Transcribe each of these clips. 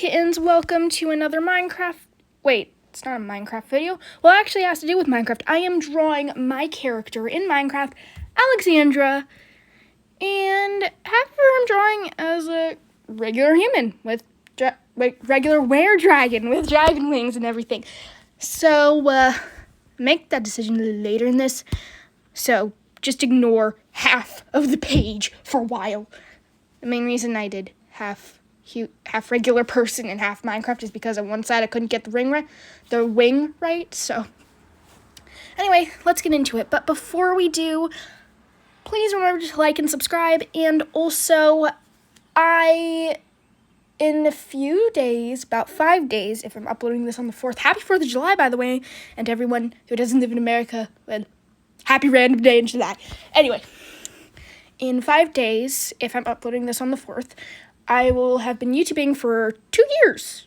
kittens, welcome to another Minecraft, wait, it's not a Minecraft video, well actually it has to do with Minecraft. I am drawing my character in Minecraft, Alexandra, and half of her I'm drawing as a regular human with regular were-dragon with dragon wings and everything. So, make that decision a little later in this, so just ignore half of the page for a while. The main reason I did half regular person and half Minecraft is because on one side I couldn't get the wing right. So anyway, let's get into it. But before we do, please remember to like and subscribe. And also, in a few days, about 5 days, if I'm uploading this on the 4th, happy 4th of July, by the way, and to everyone who doesn't live in America, well, happy random day in July. Anyway, in 5 days, if I'm uploading this on the 4th, I will have been YouTubing for 2 years.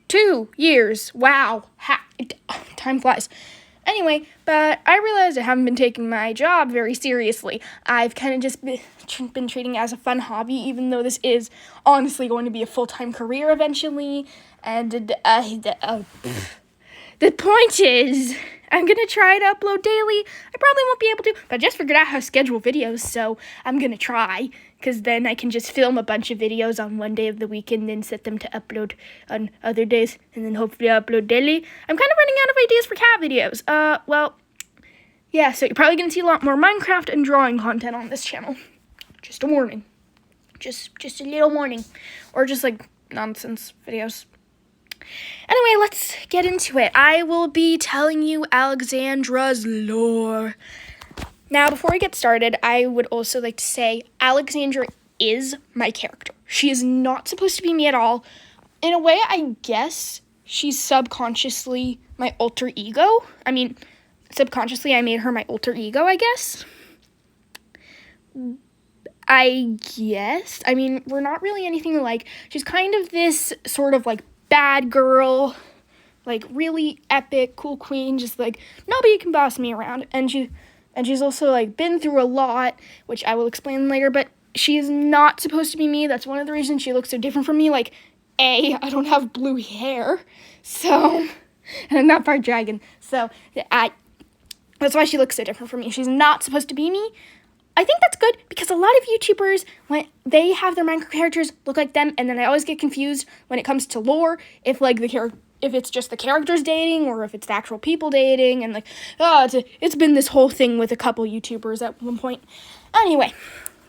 2 years. Wow. Time flies. Anyway, but I realized I haven't been taking my job very seriously. I've kind of just been treating it as a fun hobby, even though this is honestly going to be a full-time career eventually. And the point is, I'm going to try to upload daily. I probably won't be able to, but I just figured out how to schedule videos, so I'm going to try, because then I can just film a bunch of videos on one day of the week and then set them to upload on other days, and then hopefully upload daily. I'm kind of running out of ideas for cat videos. Well, yeah, so you're probably going to see a lot more Minecraft and drawing content on this channel. Just a warning. Just a little warning. Or just, like, nonsense videos. Anyway, let's get into it. I will be telling you Alexandra's lore. Now, before we get started, I would also like to say Alexandra is my character. She is not supposed to be me at all. In a way, I guess she's subconsciously my alter ego. I mean, subconsciously, I made her my alter ego, I guess. I guess. I mean, we're not really anything alike. She's kind of this sort of, like, bad girl, like, really epic, cool queen, just, like, nobody can boss me around. And she's also, like, been through a lot, which I will explain later, but she is not supposed to be me. That's one of the reasons she looks so different from me. Like, I don't have blue hair, so, and I'm not part dragon, so that's why she looks so different from me. She's not supposed to be me. I think that's good, because a lot of YouTubers, when they have their Minecraft characters look like them, and then I always get confused when it comes to lore, if, like, if it's just the characters dating, or if it's the actual people dating, and, like, it's been this whole thing with a couple YouTubers at one point. Anyway,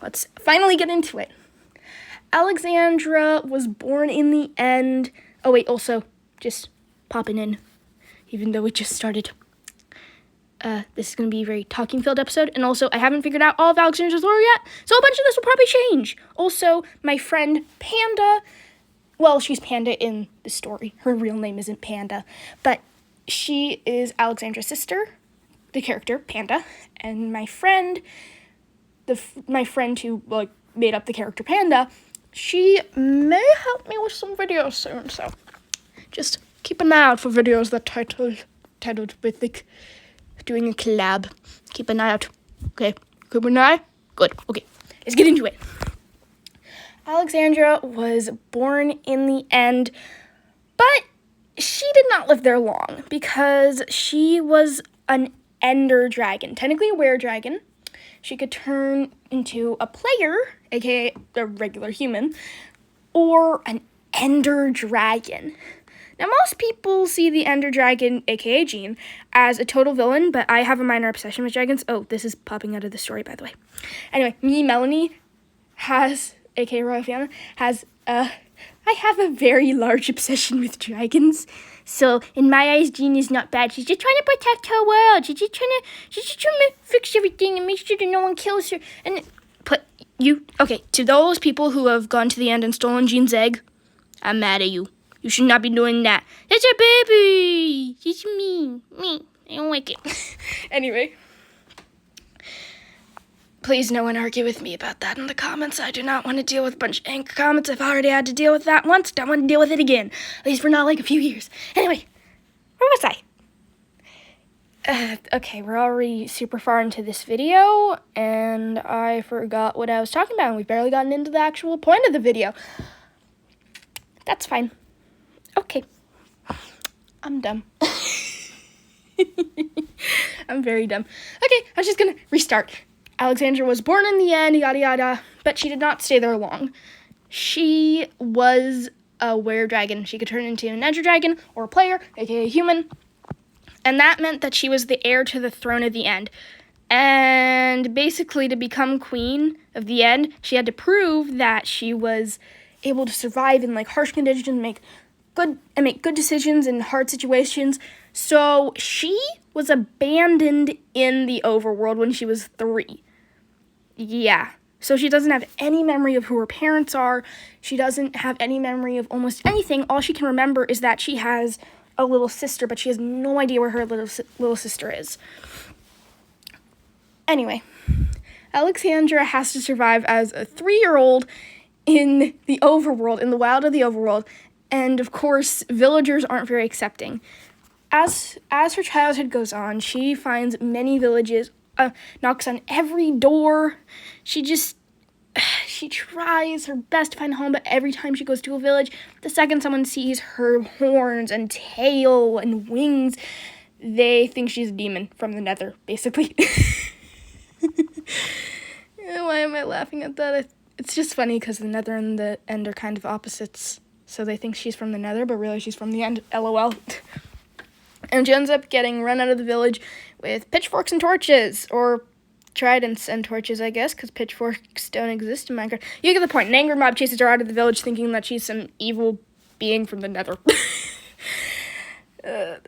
let's finally get into it. Alexandra was born in the end. Oh, wait, also, just popping in, even though it just started. This is going to be a very talking-filled episode, and also, I haven't figured out all of Alexandra's lore yet, so a bunch of this will probably change. Also, my friend Panda, well, she's Panda in the story. Her real name isn't Panda, but she is Alexandra's sister, the character, Panda, and my friend, my friend who, like, made up the character Panda, she may help me with some videos soon, so just keep an eye out for videos that titled with, like, doing a collab. Keep an eye out. Okay, keep an eye. Good. Okay, let's get into it. Alexandra was born in the end, but she did not live there long because she was an ender dragon, technically a were dragon. She could turn into a player, aka a regular human, or an ender dragon. Now, most people see the Ender Dragon, aka Jean, as a total villain, but I have a minor obsession with dragons. Oh, this is popping out of the story, by the way. Anyway, me, Melanie, aka Royal Fiona, I have a very large obsession with dragons. So, in my eyes, Jean is not bad. She's just trying to protect her world. She's just trying to fix everything and make sure that no one kills her. And, to those people who have gone to the end and stolen Jean's egg, I'm mad at you. You should not be doing that. That's a baby. It's me. I don't like it. Anyway. Please no one argue with me about that in the comments. I do not want to deal with a bunch of angry comments. I've already had to deal with that once. Don't want to deal with it again. At least for not like a few years. Anyway. Where was I? Okay, we're already super far into this video. And I forgot what I was talking about. And we've barely gotten into the actual point of the video. That's fine. I'm dumb. I'm very dumb. Okay, I'm just gonna restart. Alexandra was born in the end, yada yada, but she did not stay there long. She was a were-dragon. She could turn into an Nether dragon or a player, aka a human, and that meant that she was the heir to the throne of the end. And basically, to become queen of the end, she had to prove that she was able to survive in like harsh conditions, make good decisions in hard situations. So she was abandoned in the overworld when she was 3. Yeah. So she doesn't have any memory of who her parents are. She doesn't have any memory of almost anything. All she can remember is that she has a little sister, but she has no idea where her little sister is. Anyway, Alexandra has to survive as a 3-year-old in the overworld, in the wild of the overworld, and of course, villagers aren't very accepting. As her childhood goes on, she finds many villages, knocks on every door. She tries her best to find a home, but every time she goes to a village, the second someone sees her horns and tail and wings, they think she's a demon from the Nether, basically. Why am I laughing at that? It's just funny because the Nether and the End are kind of opposites. So they think she's from the Nether, but really she's from the End. LOL. And she ends up getting run out of the village with pitchforks and torches. Or tridents and torches, I guess, because pitchforks don't exist in Minecraft. You get the point. An angry mob chases her out of the village thinking that she's some evil being from the Nether.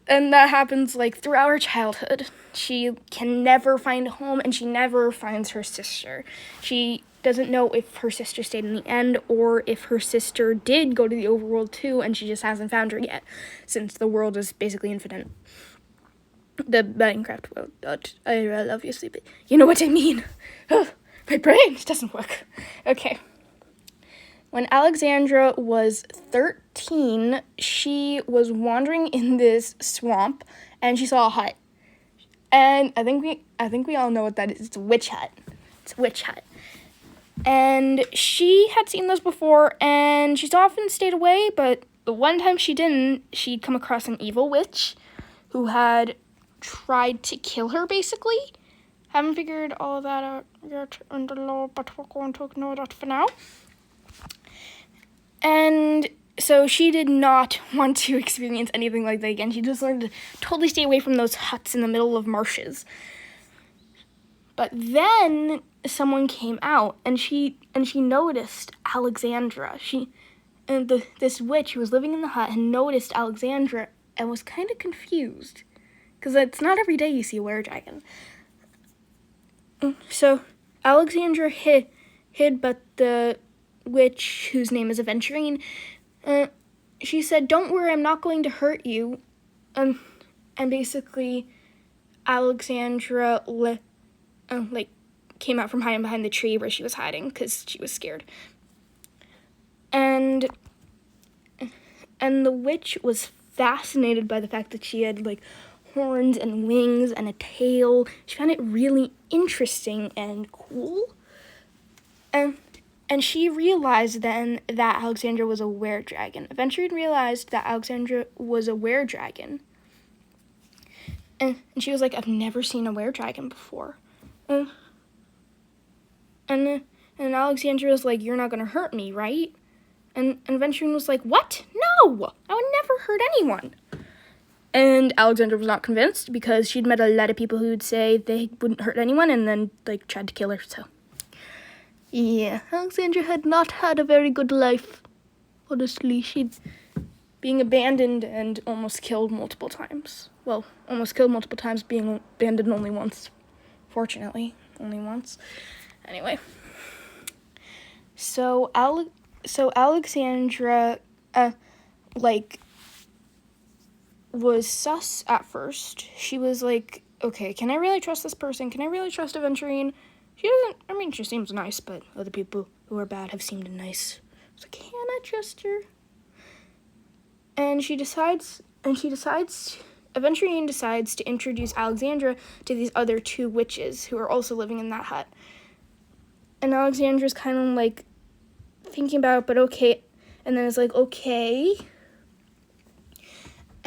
And that happens, like, throughout her childhood. She can never find a home, and she never finds her sister. She doesn't know if her sister stayed in the End, or if her sister did go to the overworld too, and she just hasn't found her yet, since the world is basically infinite. The Minecraft world. I love you, sleepy. You know what I mean. Oh, my brain doesn't work. Okay. When Alexandra was 13, she was wandering in this swamp, and she saw a hut. And I think we all know what that is. It's a witch hut. It's a witch hut. And she had seen those before, and she's often stayed away, but the one time she didn't, she'd come across an evil witch who had tried to kill her, basically. Haven't figured all of that out yet in the law, but we're going to ignore that for now. And so she did not want to experience anything like that again. She just learned to totally stay away from those huts in the middle of marshes. But then someone came out, and she noticed Alexandra. This witch who was living in the hut had noticed Alexandra and was kind of confused, because it's not every day you see a were-dragon. So Alexandra hid, but the witch, whose name is Aventurine, she said, "Don't worry, I'm not going to hurt you." And basically, Alexandra came out from hiding behind the tree where she was hiding because she was scared. And the witch was fascinated by the fact that she had like horns and wings and a tail. She found it really interesting and cool. And she realized then that Alexandra was a were-dragon. Eventually realized that Alexandra was a were-dragon. And she was like, "I've never seen a were-dragon before." And Alexandra was like, "You're not going to hurt me, right?" And Aventurine was like, "What? No! I would never hurt anyone." And Alexandra was not convinced because she'd met a lot of people who'd say they wouldn't hurt anyone and then, tried to kill her, so. Yeah, Alexandra had not had a very good life. Honestly, she'd being abandoned and almost killed multiple times. Well, almost killed multiple times, being abandoned only once. Fortunately, only once. Anyway. So Alexandra, was sus at first. She was like, okay, can I really trust this person? Can I really trust Aventurine? She seems nice, but other people who are bad have seemed nice. So can I trust her? And Aventurine decides to introduce Alexandra to these other 2 witches who are also living in that hut. And Alexandra's kind of like thinking about it, but okay. And then it's like, okay.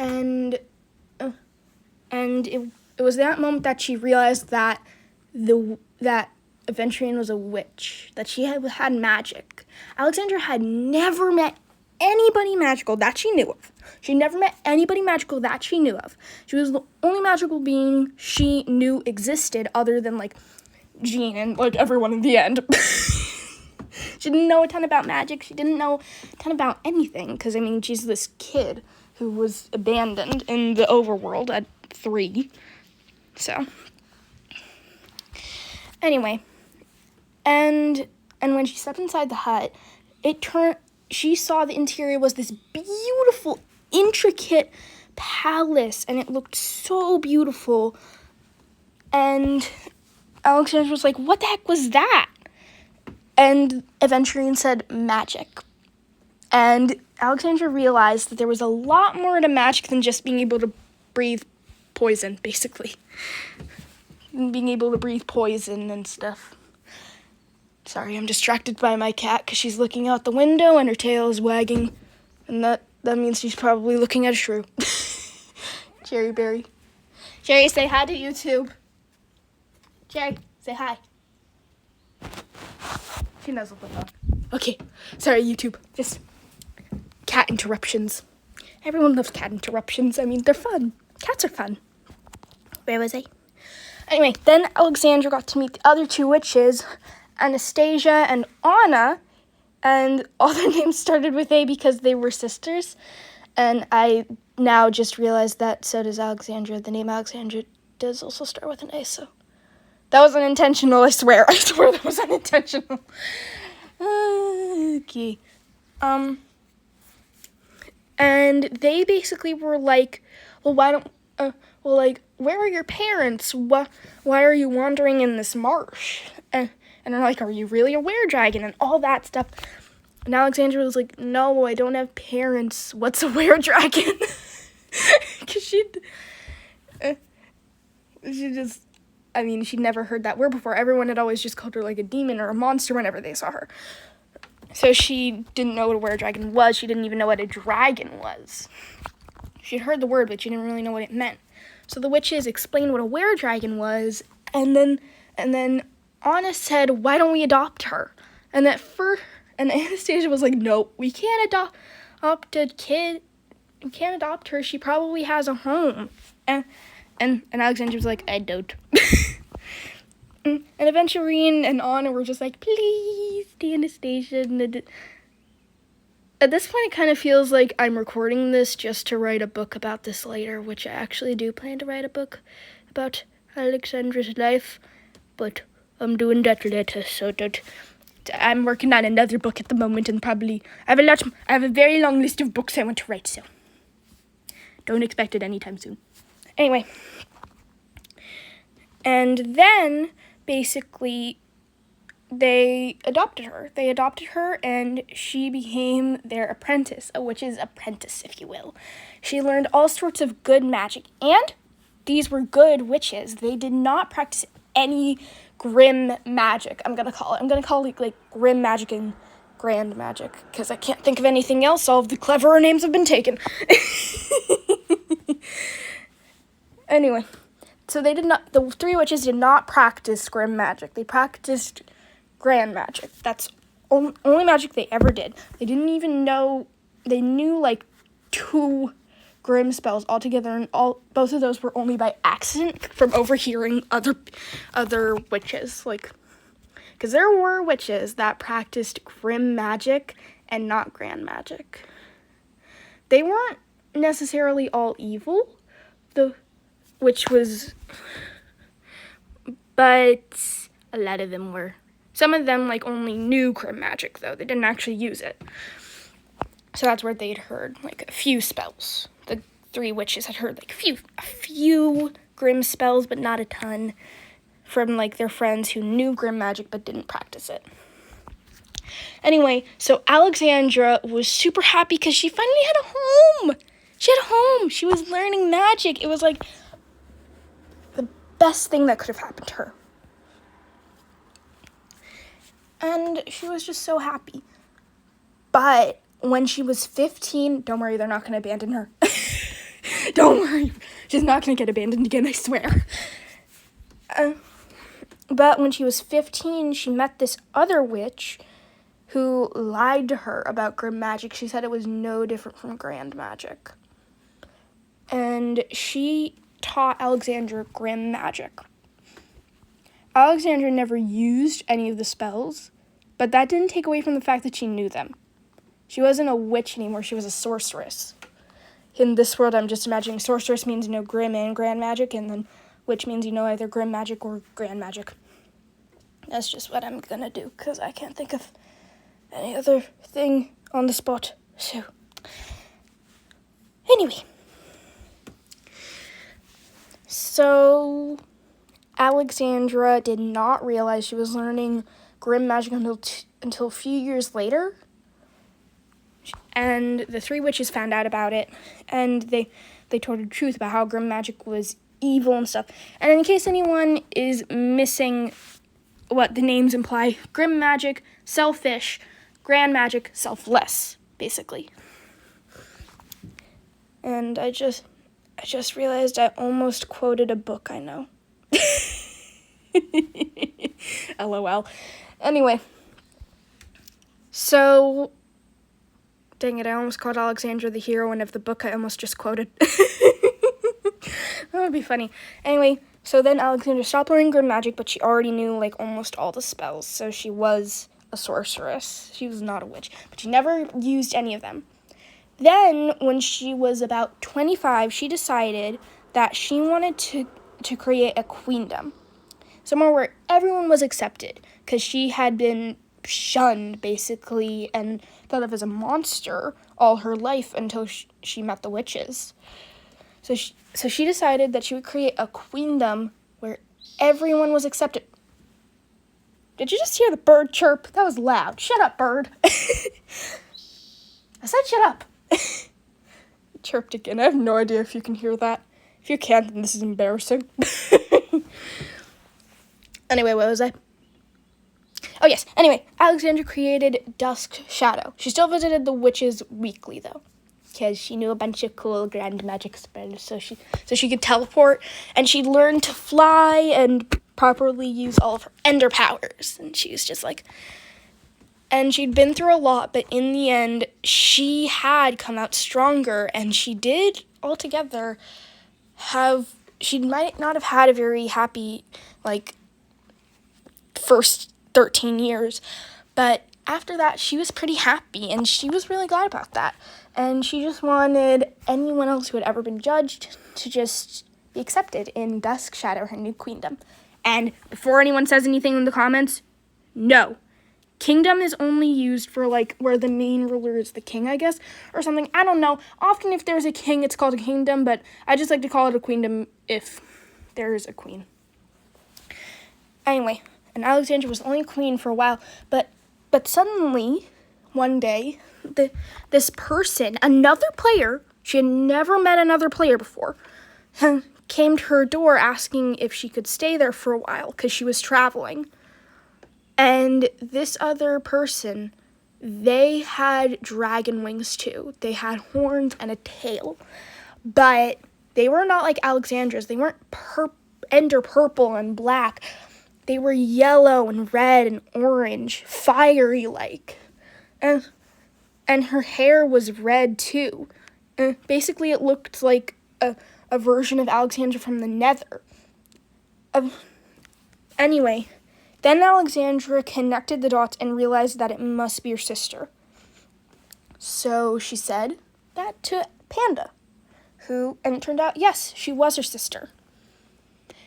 And it was that moment that she realized that that Aventurine was a witch, that she had magic. Alexandra had never met anybody magical that she knew of. She never met anybody magical that she knew of. She was the only magical being she knew existed, other than, like, Jean and, like, everyone in the end. She didn't know a ton about magic. She didn't know a ton about anything, because, I mean, she's this kid who was abandoned in the overworld at 3. So, anyway, and when she stepped inside the hut, she saw the interior was this beautiful, intricate palace, and it looked so beautiful. And Alexandra was like, "What the heck was that?" And Aventurine said, "Magic." And Alexandra realized that there was a lot more to magic than just being able to breathe poison, basically. Being able to breathe poison and stuff. Sorry, I'm distracted by my cat because she's looking out the window and her tail is wagging. And that means she's probably looking at a shrew. Cherry Berry. Cherry, say hi to YouTube. Cherry, say hi. She knows what the fuck. Okay, sorry, YouTube. Just cat interruptions. Everyone loves cat interruptions. I mean, they're fun. Cats are fun. Where was I? Anyway, then Alexandra got to meet the other 2 witches, Anastasia and Anna, and all their names started with A because they were sisters. And I now just realized that so does Alexandra. The name Alexandra does also start with an A, so that was unintentional, I swear. I swear that was unintentional. Okay. And they basically were like, well, where are your parents? Why are you wandering in this marsh? And they're like, are you really a were-dragon? And all that stuff. And Alexandra was like, no, I don't have parents. What's a were-dragon? Because she'd never heard that word before. Everyone had always just called her, like, a demon or a monster whenever they saw her. So she didn't know what a were-dragon was. She didn't even know what a dragon was. She'd heard the word, but she didn't really know what it meant. So the witches explained what a were-dragon was, and then Anna said, why don't we adopt her? And Anastasia was like, no, we can't adopt a kid. We can't adopt her. She probably has a home. And Alexandra was like, I don't. And Aventurine and Anna were just like, please, the Anastasia. At this point, it kind of feels like I'm recording this just to write a book about this later, which I actually do plan to write a book about Alexandra's life, but I'm doing that later, so I'm working on another book at the moment, and probably I have a very long list of books I want to write, so don't expect it anytime soon. Anyway, and then basically they adopted her. And she became their apprentice, a witch's apprentice, if you will. She learned all sorts of good magic, and these were good witches. They did not practice any grim magic, I'm gonna call it like grim magic and grand magic, because I can't think of anything else. All of the cleverer names have been taken. Anyway, so the 3 witches did not practice grim magic. They practiced grand magic. That's only magic they ever did. They didn't even know, they knew like 2 grim spells altogether, and both of those were only by accident from overhearing other witches, like, because there were witches that practiced grim magic and not grand magic. They weren't necessarily all evil, but a lot of them were. Some of them, like, only knew grim magic, though. They didn't actually use it. So that's where they'd heard, like, a few spells. The 3 witches had heard, like, a few grim spells, but not a ton, from, like, their friends who knew grim magic but didn't practice it. Anyway, so Alexandra was super happy because she finally had a home. She was learning magic. It was, like, the best thing that could have happened to her. And she was just so happy. But when she was 15, don't worry, they're not going to abandon her. Don't worry. She's not going to get abandoned again, I swear. But when she was 15, she met this other witch who lied to her about grim magic. She said it was no different from grand magic. And she taught Alexandra grim magic. Alexandra never used any of the spells, but that didn't take away from the fact that she knew them. She wasn't a witch anymore, she was a sorceress. In this world, I'm just imagining sorceress means you know grim and grand magic, and then witch means you know either grim magic or grand magic. That's just what I'm gonna do, because I can't think of any other thing on the spot. Anyway. So, Alexandra did not realize she was learning grim magic until a few years later. And the three witches found out about it, and they told her the truth about how grim magic was evil and stuff. And in case anyone is missing what the names imply, grim magic, selfish, grand magic, selfless, basically. And I just realized I almost quoted a book I know. LOL. Anyway. So, dang it, I almost called Alexandra the heroine of the book I almost just quoted. That would be funny. Anyway, so then Alexandra stopped learning grim magic, but she already knew, like, almost all the spells. So she was a sorceress. She was not a witch, but she never used any of them. Then, when she was about 25, she decided that she wanted to create a queendom. Somewhere where everyone was accepted, because she had been shunned, basically, and thought of as a monster all her life until she met the witches. So she decided that she would create a queendom where everyone was accepted. Did you just hear the bird chirp? That was loud. Shut up, bird. I said shut up. It chirped again. I have no idea if you can hear that. If you can't, then this is embarrassing. Anyway, what was I? Oh, yes. Anyway, Alexandra created Dusk Shadow. She still visited the witches weekly, though, because she knew a bunch of cool grand magic spells, so she could teleport, and she learned to fly and properly use all of her ender powers. And she was just like, and she'd been through a lot, but in the end, she had come out stronger, and she did altogether she might not have had a very happy, like, first 13 years, but after that, she was pretty happy, and she was really glad about that. And she just wanted anyone else who had ever been judged to just be accepted in Dusk Shadow, her new queendom. And before anyone says anything in the comments, no. Kingdom is only used for, like, where the main ruler is the king, I guess, or something. I don't know. Often if there's a king, it's called a kingdom, but I just like to call it a queendom if there is a queen. Anyway, and Alexandra was only queen for a while, but suddenly, one day, this person, another player, she had never met another player before, came to her door asking if she could stay there for a while because she was traveling. And this other person, they had dragon wings too. They had horns and a tail. But they were not like Alexandra's. They weren't ender purple and black. They were yellow and red and orange, fiery like. And her hair was red too. Basically, it looked like a version of Alexandra from the Nether. Anyway, then Alexandra connected the dots and realized that it must be her sister. So she said that to Panda, and it turned out, yes, she was her sister.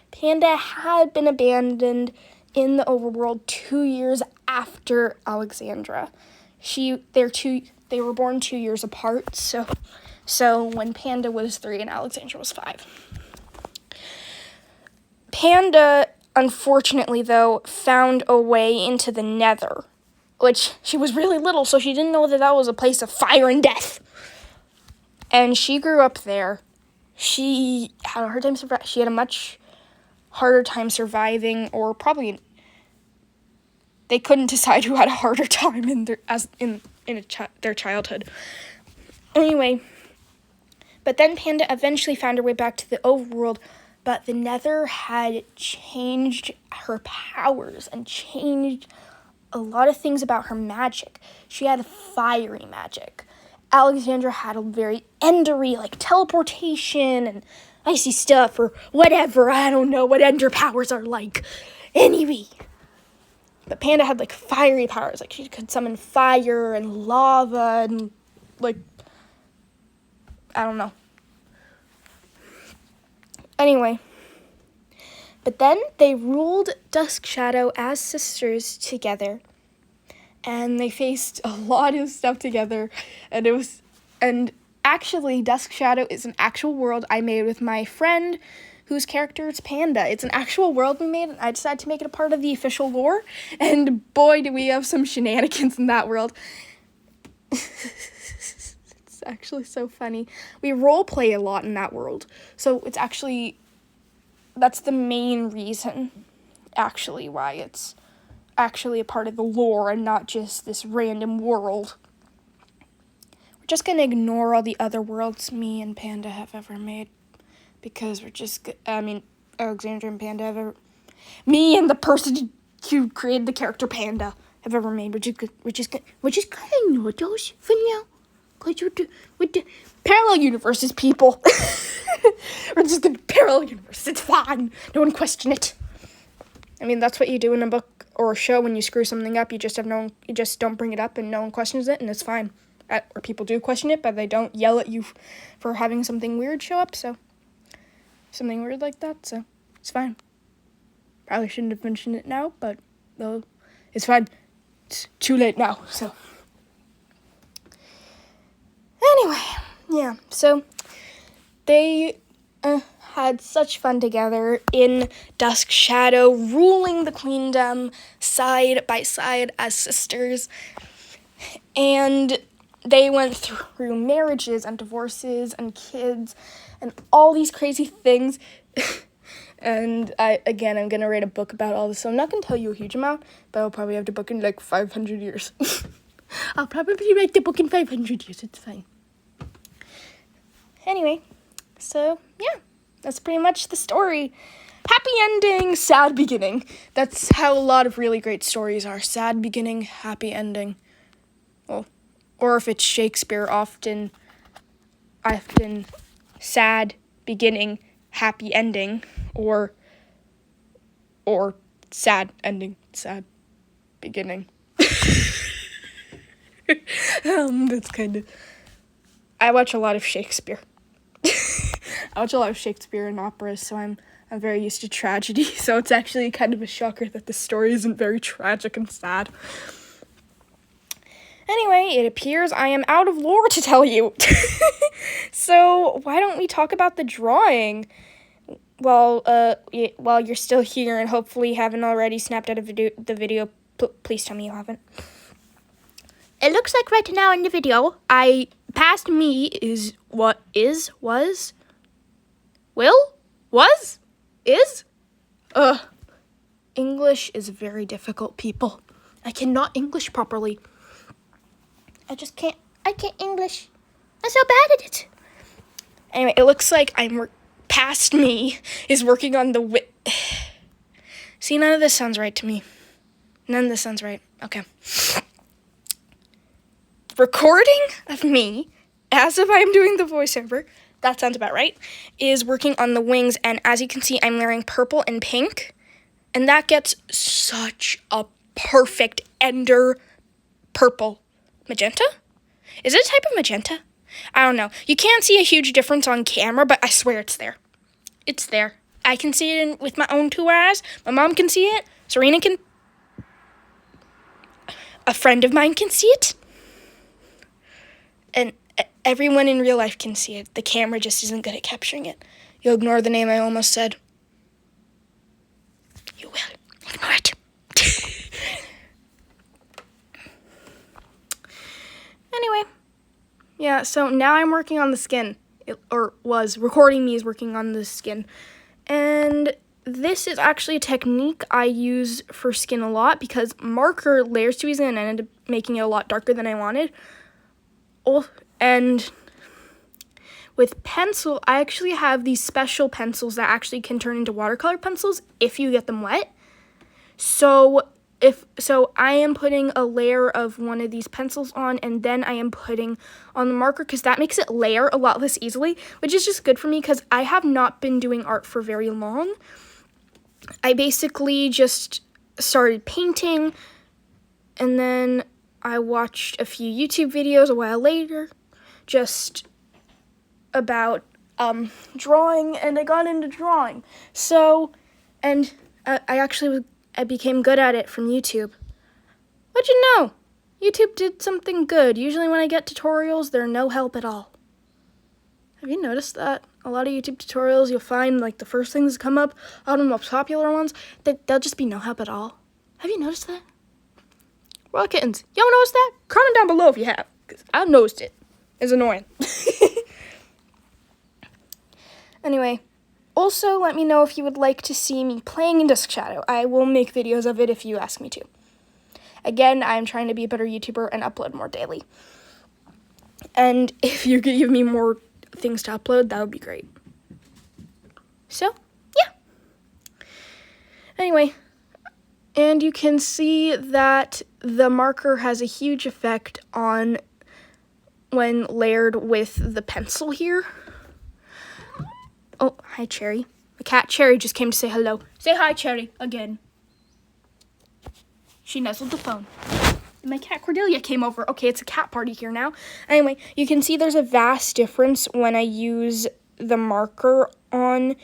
Panda had been abandoned in the overworld 2 years after Alexandra. They were born 2 years apart, so when Panda was 3 and Alexandra was 5. Panda, unfortunately, though, found a way into the Nether, which she was really little, so she didn't know that was a place of fire and death. And she grew up there. She had a hard time surviving. She had a much harder time surviving, or probably they couldn't decide who had a harder time in their childhood. Anyway, But then Panda eventually found her way back to the overworld, but the Nether had changed her powers and changed a lot of things about her magic. She had fiery magic. Alexandra had a very endery, like teleportation and icy stuff or whatever. I don't know what ender powers are like. Anyway. But Panda had, like, fiery powers. Like, she could summon fire and lava and, like, I don't know. Anyway. But then they ruled Dusk Shadow as sisters together. And they faced a lot of stuff together. And actually, Dusk Shadow is an actual world I made with my friend whose character is Panda. It's an actual world we made, and I decided to make it a part of the official lore. And boy, do we have some shenanigans in that world. It's actually so funny. We roleplay a lot in that world. So it's actually, that's the main reason, actually, why it's actually a part of the lore and not just this random world. We're just going to ignore all the other worlds me and Panda have ever made. Because Alexandra and Panda have ever... Me and the person who created the character Panda have ever made. We're just kind of ignore those for now. Because with the parallel universes, people. We're just going to parallel universe. It's fine. No one question it. I mean, that's what you do in a book or a show when you screw something up. You just don't bring it up and no one questions it, and it's fine. Or people do question it, but they don't yell at you for having something weird show up, so... Something weird like that, so it's fine. Probably shouldn't have mentioned it now, but well, it's fine. It's too late now, so. Anyway, yeah, so they had such fun together in Dusk Shadow, ruling the queendom side by side as sisters. And they went through marriages and divorces and kids and all these crazy things. And I'm going to write a book about all this, so I'm not going to tell you a huge amount, but I'll probably have the book in, like, 500 years. I'll probably write the book in 500 years, it's fine. Anyway, so, yeah, that's pretty much the story. Happy ending, sad beginning. That's how a lot of really great stories are. Sad beginning, happy ending. Well, or if it's Shakespeare, often sad beginning, happy ending, or sad ending, sad beginning. That's kind of... I watch a lot of Shakespeare. I watch a lot of Shakespeare and operas, so I'm very used to tragedy, so it's actually kind of a shocker that the story isn't very tragic and sad. Anyway, it appears I am out of lore to tell you. So, why don't we talk about the drawing? While you're still here and hopefully haven't already snapped out of the video, please tell me you haven't. It looks like right now in the video, past me is what is, was, will, was, is. English is very difficult, people. I cannot English properly. I can't English. I'm so bad at it. Anyway, it looks like past me is working on the See, none of this sounds right to me. None of this sounds right. Okay. Recording of me, as if I'm doing the voiceover, that sounds about right, is working on the wings, and as you can see, I'm wearing purple and pink, and that gets such a perfect ender purple. Magenta? Is it a type of magenta? I don't know. You can't see a huge difference on camera, but I swear it's there. It's there. I can see it with my own two eyes. My mom can see it. Serena can... A friend of mine can see it. And everyone in real life can see it. The camera just isn't good at capturing it. You'll ignore the name I almost said. You will. Ignore it. Anyway, yeah, so now I'm working on the skin, recording me is working on the skin, and this is actually a technique I use for skin a lot, because marker layers too easily and I ended up making it a lot darker than I wanted, and with pencil, I actually have these special pencils that actually can turn into watercolor pencils if you get them wet. So I am putting a layer of one of these pencils on, and then I am putting on the marker because that makes it layer a lot less easily, which is just good for me because I have not been doing art for very long. I basically just started painting, and then I watched a few YouTube videos a while later just about drawing, and I got into drawing. So, and I became good at it from YouTube. What'd you know? YouTube did something good. Usually when I get tutorials, they're no help at all. Have you noticed that? A lot of YouTube tutorials, you'll find like the first things that come up, all the most popular ones, they'll just be no help at all. Have you noticed that? Well, kittens, y'all noticed that? Comment down below if you have, because I've noticed it. It's annoying. Anyway, also let me know if you would like to see me playing in Disc Shadow. I will make videos of it if you ask me to. Again, I'm trying to be a better YouTuber and upload more daily. And if you could give me more things to upload, that would be great. So, yeah. Anyway, and you can see that the marker has a huge effect on when layered with the pencil here. Oh, hi, Cherry. The cat Cherry just came to say hello. Say hi, Cherry, again. She nuzzled the phone. My cat Cordelia came over. Okay, it's a cat party here now. Anyway, you can see there's a vast difference when I use the marker on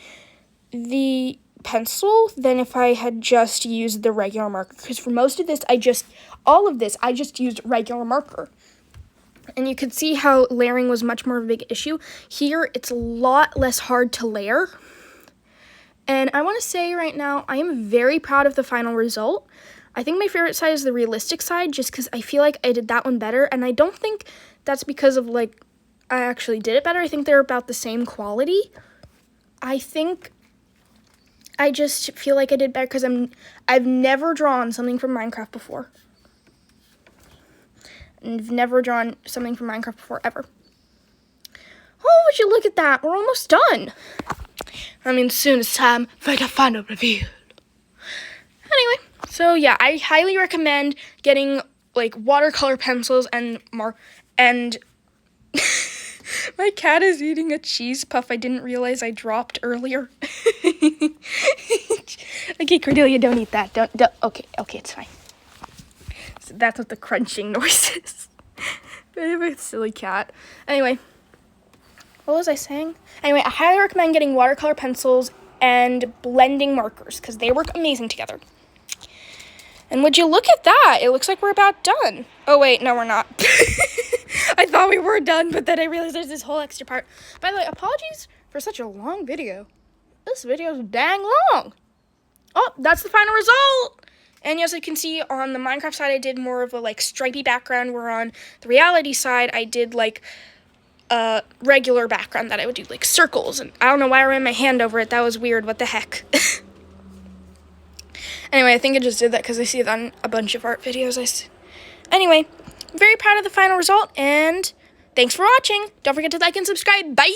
the pencil than if I had just used the regular marker. Because for most of this, I just used regular marker. And you could see how layering was much more of a big issue. Here, it's a lot less hard to layer. And I want to say right now, I am very proud of the final result. I think my favorite side is the realistic side, just because I feel like I did that one better. And I don't think that's because of, like, I actually did it better. I think they're about the same quality. I just feel like I did better because I've never drawn something from Minecraft before. I've never drawn something from Minecraft before, ever. Oh, would you look at that? We're almost done. I mean, soon it's time for the final reveal. Anyway, so yeah, I highly recommend getting, like, watercolor pencils and my cat is eating a cheese puff I didn't realize I dropped earlier. Okay, Cordelia, don't eat that. Don't. Okay, it's fine. So that's what the crunching noise is. Anyway, silly cat. Anyway, what was I saying? Anyway, I highly recommend getting watercolor pencils and blending markers because they work amazing together. And would you look at that? It looks like we're about done. Oh, wait, no, we're not. I thought we were done, but then I realized there's this whole extra part. By the way, apologies for such a long video. This video is dang long. Oh, that's the final result. And as you can see, on the Minecraft side, I did more of a, like, stripy background, where on the reality side, I did, like, a regular background that I would do, like, circles. And I don't know why I ran my hand over it. That was weird. What the heck? Anyway, I think I just did that because I see it on a bunch of art videos. Anyway, I'm very proud of the final result, and thanks for watching. Don't forget to like and subscribe. Bye!